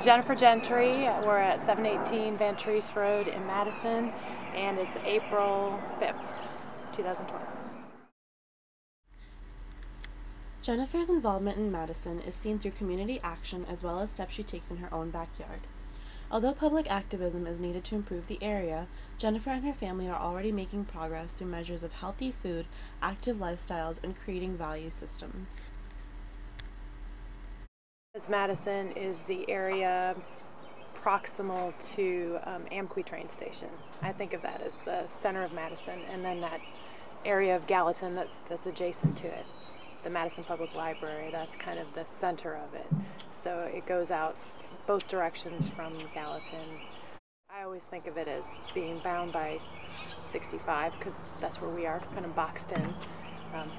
Jennifer Gentry. We're at 718 Van Treese Road in Madison, and it's April 5th, 2012. Jennifer's involvement in Madison is seen through community action as well as steps she takes in her own backyard. Although public activism is needed to improve the area, Jennifer and her family are already making progress through measures of healthy food, active lifestyles, and creating value systems. Madison is the area proximal to Amqui train station. I think of that as the center of Madison, and then that area of Gallatin that's adjacent to it. The Madison Public Library, that's kind of the center of it. So it goes out both directions from Gallatin. I always think of it as being bound by 65 because that's where we are, kind of boxed in.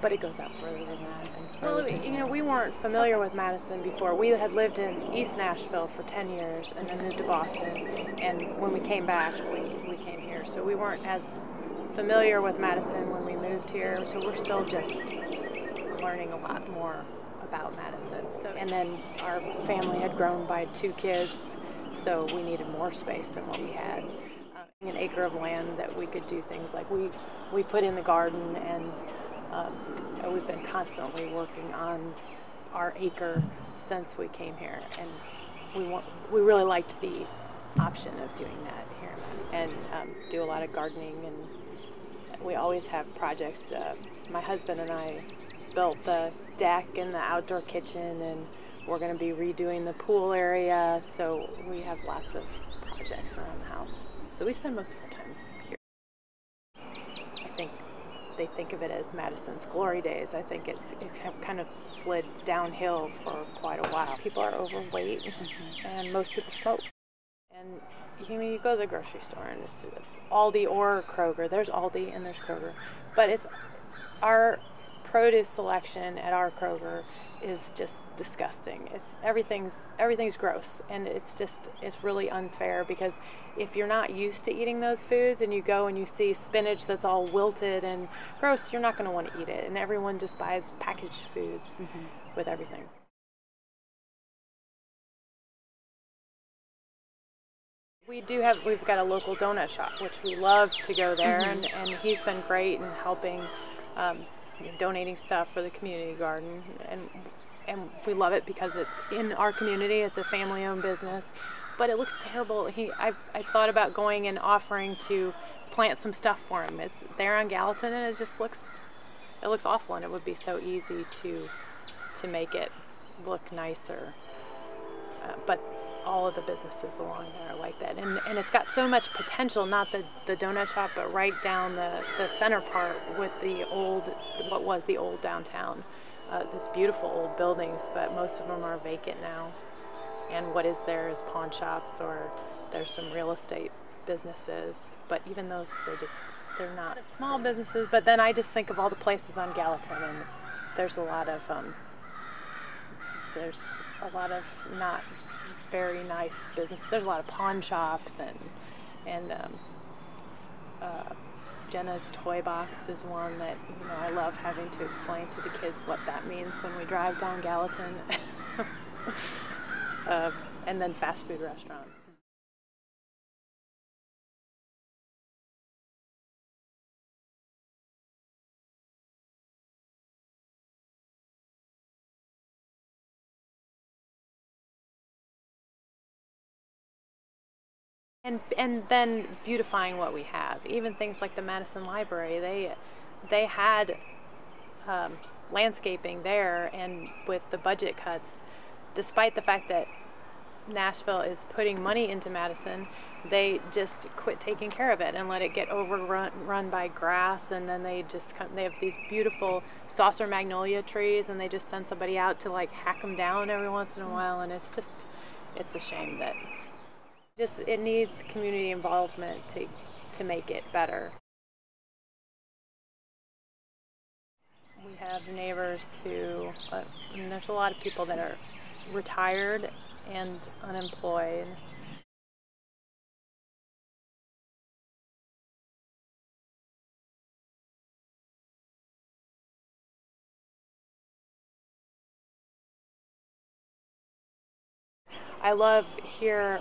But it goes out further than that. Well, you know, we weren't familiar with Madison before. We had lived in East Nashville for 10 years and then moved to Boston. And when we came back, we came here. So we weren't as familiar with Madison when we moved here. So we're still just learning a lot more about Madison. And then our family had grown by 2 kids, so we needed more space than what we had. An acre of land that we could do things like we put in the garden, and we've been constantly working on our acre since we came here, and we really liked the option of doing that here in Madison, and do a lot of gardening, and we always have projects. My husband and I built the deck and the outdoor kitchen, and we're going to be redoing the pool area, so we have lots of projects around the house. So we spend most of our time here. I think they think of it as Madison's glory days. I think it kind of slid downhill for quite a while. People are overweight, and most people smoke. And you go to the grocery store, and it's Aldi or Kroger. There's Aldi and there's Kroger, but it's our produce selection at our Kroger is just disgusting. Everything's gross, and it's really unfair, because if you're not used to eating those foods and you go and you see spinach that's all wilted and gross, you're not going to want to eat it, and everyone just buys packaged foods with everything. We've got a local donut shop, which we love to go there, and he's been great in helping donating stuff for the community garden, and we love it because it's in our community. It's a family-owned business, but it looks terrible. I thought about going and offering to plant some stuff for him. It's there on Gallatin, and it looks awful, and it would be so easy to make it look nicer. But all of the businesses along there are like that, and it's got so much potential, not the donut shop, but right down the center part with what was the old downtown. It's beautiful old buildings, but most of them are vacant now, and what is there is pawn shops, or there's some real estate businesses, but even those, they're not small businesses. But then I just think of all the places on Gallatin, and there's a lot of not very nice business. There's a lot of pawn shops, and Jenna's Toy Box is one that I love having to explain to the kids what that means when we drive down Gallatin. And then fast food restaurants. And then beautifying what we have. Even things like the Madison Library, they had landscaping there, and with the budget cuts, despite the fact that Nashville is putting money into Madison, they just quit taking care of it and let it get overrun by grass. And then they have these beautiful saucer magnolia trees, and they just send somebody out to hack them down every once in a while, and it's a shame that it needs community involvement to make it better. We have neighbors who, and there's a lot of people that are retired and unemployed. I love here,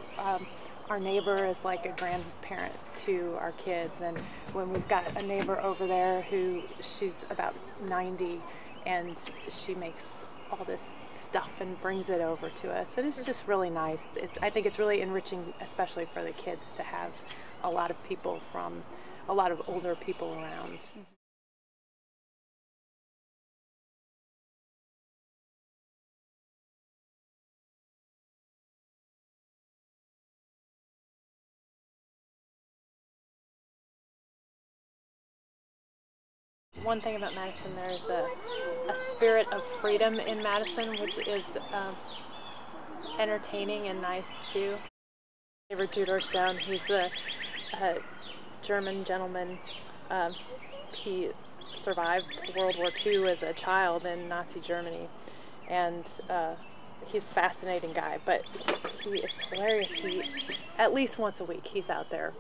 our neighbor is like a grandparent to our kids, and when we've got a neighbor over there she's about 90, and she makes all this stuff and brings it over to us, and it's just really nice. I think it's really enriching, especially for the kids, to have a lot of older people around. One thing about Madison, there is a spirit of freedom in Madison, which is entertaining and nice too. Neighbor 2 doors down, he's a German gentleman. He survived World War II as a child in Nazi Germany, and he's a fascinating guy, but he is hilarious. At least once a week, he's out there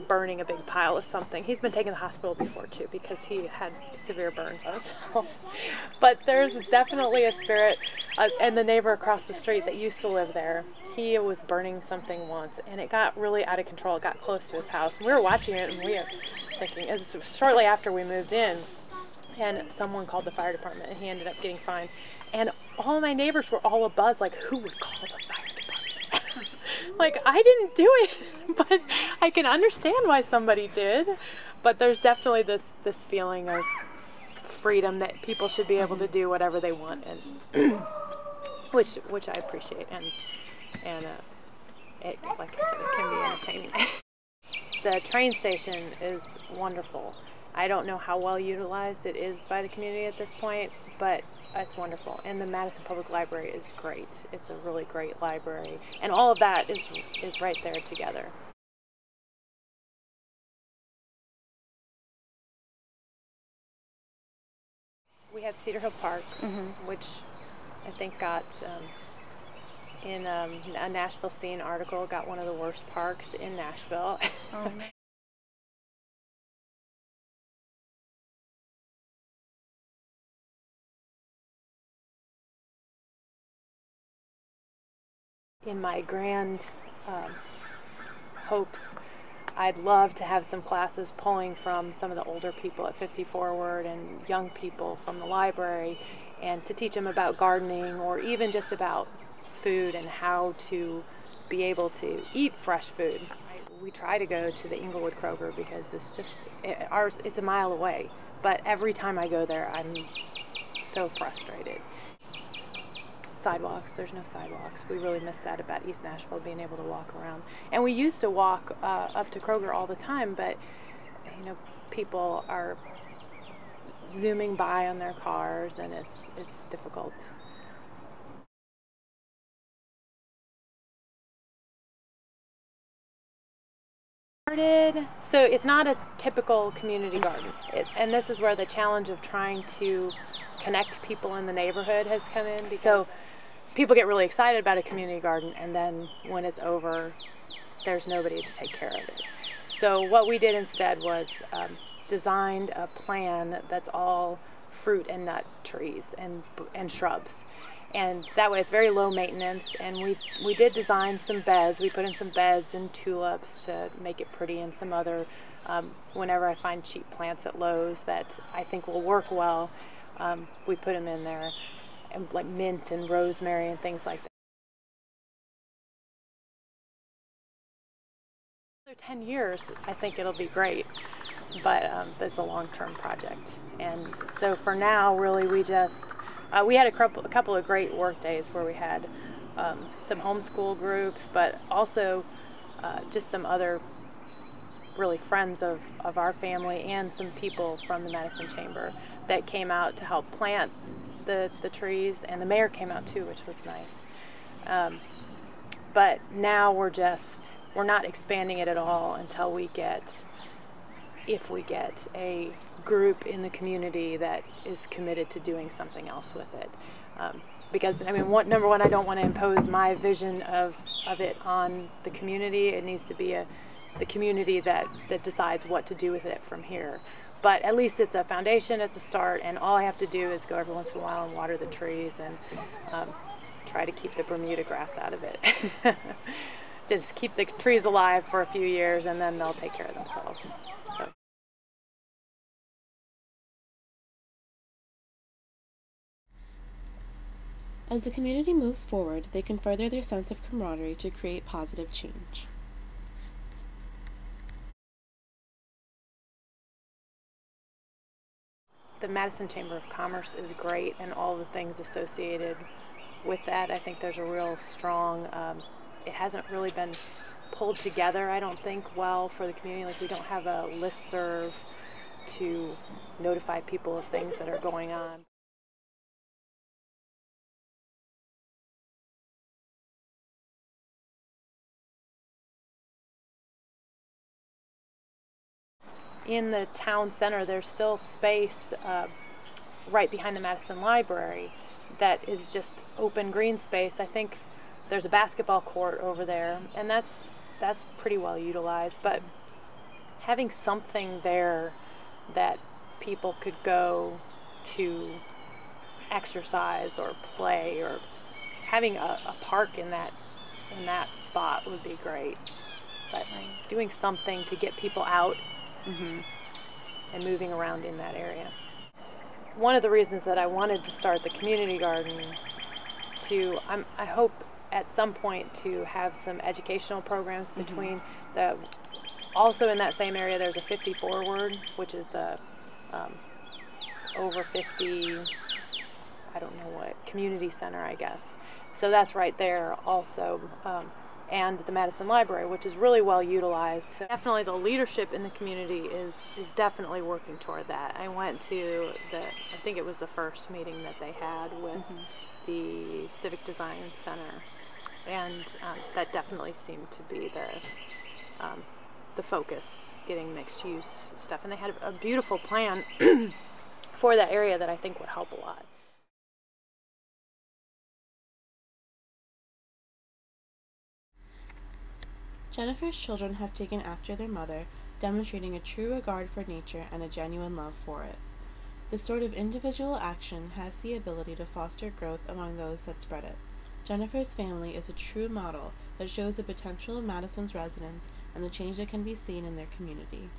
burning a big pile of something. He's been taken to the hospital before too, because he had severe burns on himself. But there's definitely a spirit, and the neighbor across the street that used to live there, he was burning something once, and it got really out of control. It got close to his house, and we were watching it, and we were thinking, it was shortly after we moved in, and someone called the fire department, and he ended up getting fined. And all of my neighbors were all abuzz, like, who would call the fire department? Like, I didn't do it, but I can understand why somebody did. But there's definitely this feeling of freedom that people should be able to do whatever they want, and which I appreciate, and it, like I said, it can be entertaining. The train station is wonderful. I don't know how well utilized it is by the community at this point, but it's wonderful. And the Madison Public Library is great. It's a really great library. And all of that is right there together. We have Cedar Hill Park, which I think got, in a Nashville Scene article, got one of the worst parks in Nashville. Oh, man. In my grand hopes, I'd love to have some classes pulling from some of the older people at 50 Forward and young people from the library, and to teach them about gardening, or even just about food and how to be able to eat fresh food. We try to go to the Inglewood Kroger because it's a mile away, but every time I go there I'm so frustrated. Sidewalks, there's no sidewalks. We really miss that about East Nashville, being able to walk around. And we used to walk up to Kroger all the time, but people are zooming by on their cars, and it's difficult. So it's not a typical community garden, and this is where the challenge of trying to connect people in the neighborhood has come in. So people get really excited about a community garden, and then when it's over, there's nobody to take care of it. So what we did instead was designed a plan that's all fruit and nut trees and shrubs. And that way it's very low maintenance, and we did design some beds. We put in some beds and tulips to make it pretty, and some other, whenever I find cheap plants at Lowe's that I think will work well, we put them in there, and like mint and rosemary and things like that. Another 10 years, I think it'll be great, but it's a long-term project. And so for now, really, we had a couple of great work days where we had some homeschool groups, but also just some other really friends of our family, and some people from the Madison Chamber that came out to help plant the trees, and the mayor came out too, which was nice. But now we're not expanding it at all until if we get a group in the community that is committed to doing something else with it. Because, I mean, number one, I don't want to impose my vision of it on the community. It needs to be the community that decides what to do with it from here. But at least it's a foundation, it's a start, and all I have to do is go every once in a while and water the trees, and try to keep the Bermuda grass out of it. Just keep the trees alive for a few years, and then they'll take care of themselves. So. As the community moves forward, they can further their sense of camaraderie to create positive change. The Madison Chamber of Commerce is great, and all the things associated with that. I think there's a real strong, it hasn't really been pulled together, I don't think, well for the community. Like, we don't have a listserv to notify people of things that are going on. In the town center, there's still space right behind the Madison Library that is just open green space. I think there's a basketball court over there, and that's pretty well utilized. But having something there that people could go to exercise or play, or having a park in that spot would be great. But doing something to get people out and moving around in that area. One of the reasons that I wanted to start the community garden, I hope at some point to have some educational programs between also in that same area there's a 50 Forward, which is the over 50, I don't know what, community center, I guess. So that's right there also. And the Madison Library, which is really well utilized. So definitely the leadership in the community is definitely working toward that. I went to I think it was the first meeting that they had with the Civic Design Center, and that definitely seemed to be the focus, getting mixed use stuff. And they had a beautiful plan for that area that I think would help a lot. Jennifer's children have taken after their mother, demonstrating a true regard for nature and a genuine love for it. This sort of individual action has the ability to foster growth among those that spread it. Jennifer's family is a true model that shows the potential of Madison's residents and the change that can be seen in their community.